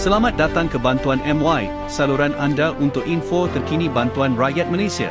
Selamat datang ke Bantuan MY, saluran anda untuk info terkini bantuan rakyat Malaysia.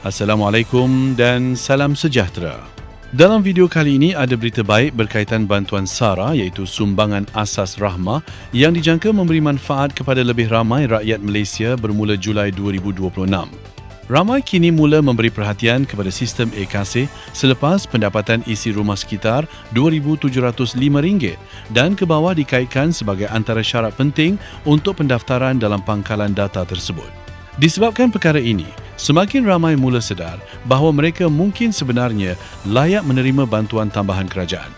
Assalamualaikum dan salam sejahtera. Dalam video kali ini ada berita baik berkaitan bantuan SARA iaitu Sumbangan Asas Rahmah yang dijangka memberi manfaat kepada lebih ramai rakyat Malaysia bermula Julai 2026. Ramai kini mula memberi perhatian kepada sistem e-Kasih selepas pendapatan isi rumah sekitar RM2,705 dan ke bawah dikaitkan sebagai antara syarat penting untuk pendaftaran dalam pangkalan data tersebut. Disebabkan perkara ini, semakin ramai mula sedar bahawa mereka mungkin sebenarnya layak menerima bantuan tambahan kerajaan.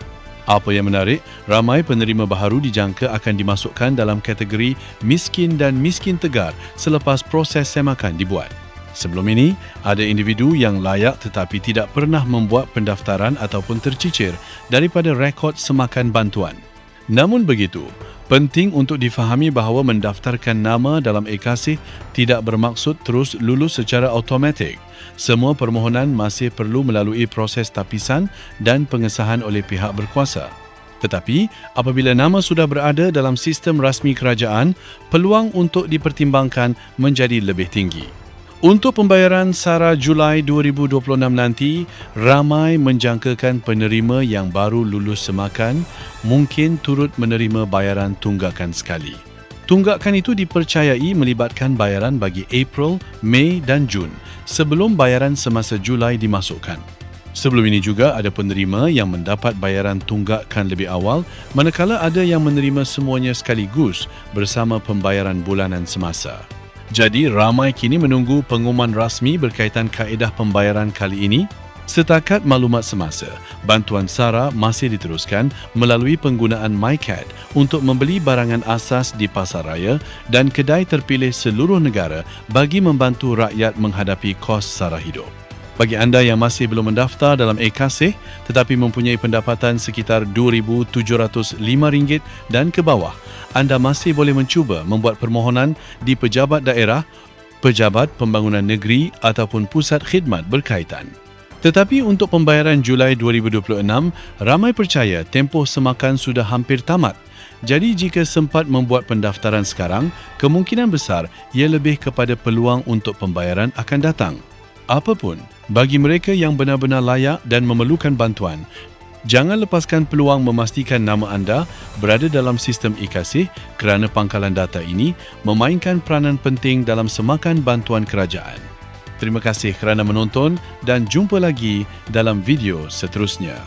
Apa yang menarik, ramai penerima baharu dijangka akan dimasukkan dalam kategori miskin dan miskin tegar selepas proses semakan dibuat. Sebelum ini, ada individu yang layak tetapi tidak pernah membuat pendaftaran ataupun tercicir daripada rekod semakan bantuan. Namun begitu, penting untuk difahami bahawa mendaftarkan nama dalam e-Kasih tidak bermaksud terus lulus secara automatik. Semua permohonan masih perlu melalui proses tapisan dan pengesahan oleh pihak berkuasa. Tetapi, apabila nama sudah berada dalam sistem rasmi kerajaan, peluang untuk dipertimbangkan menjadi lebih tinggi. Untuk pembayaran SARA Julai 2026 nanti, ramai menjangkakan penerima yang baru lulus semakan mungkin turut menerima bayaran tunggakan sekali. Tunggakan itu dipercayai melibatkan bayaran bagi April, Mei dan Jun sebelum bayaran semasa Julai dimasukkan. Sebelum ini juga ada penerima yang mendapat bayaran tunggakan lebih awal manakala ada yang menerima semuanya sekaligus bersama pembayaran bulanan semasa. Jadi, ramai kini menunggu pengumuman rasmi berkaitan kaedah pembayaran kali ini. Setakat maklumat semasa, bantuan SARA masih diteruskan melalui penggunaan MyCAD untuk membeli barangan asas di pasaraya dan kedai terpilih seluruh negara bagi membantu rakyat menghadapi kos sara hidup. Bagi anda yang masih belum mendaftar dalam e-Kasih tetapi mempunyai pendapatan sekitar RM2,705 dan ke bawah, anda masih boleh mencuba membuat permohonan di pejabat daerah, pejabat pembangunan negeri ataupun pusat khidmat berkaitan. Tetapi untuk pembayaran Julai 2026, ramai percaya tempoh semakan sudah hampir tamat. Jadi jika sempat membuat pendaftaran sekarang, kemungkinan besar ia lebih kepada peluang untuk pembayaran akan datang. Apapun, bagi mereka yang benar-benar layak dan memerlukan bantuan, jangan lepaskan peluang memastikan nama anda berada dalam sistem e-Kasih kerana pangkalan data ini memainkan peranan penting dalam semakan bantuan kerajaan. Terima kasih kerana menonton dan jumpa lagi dalam video seterusnya.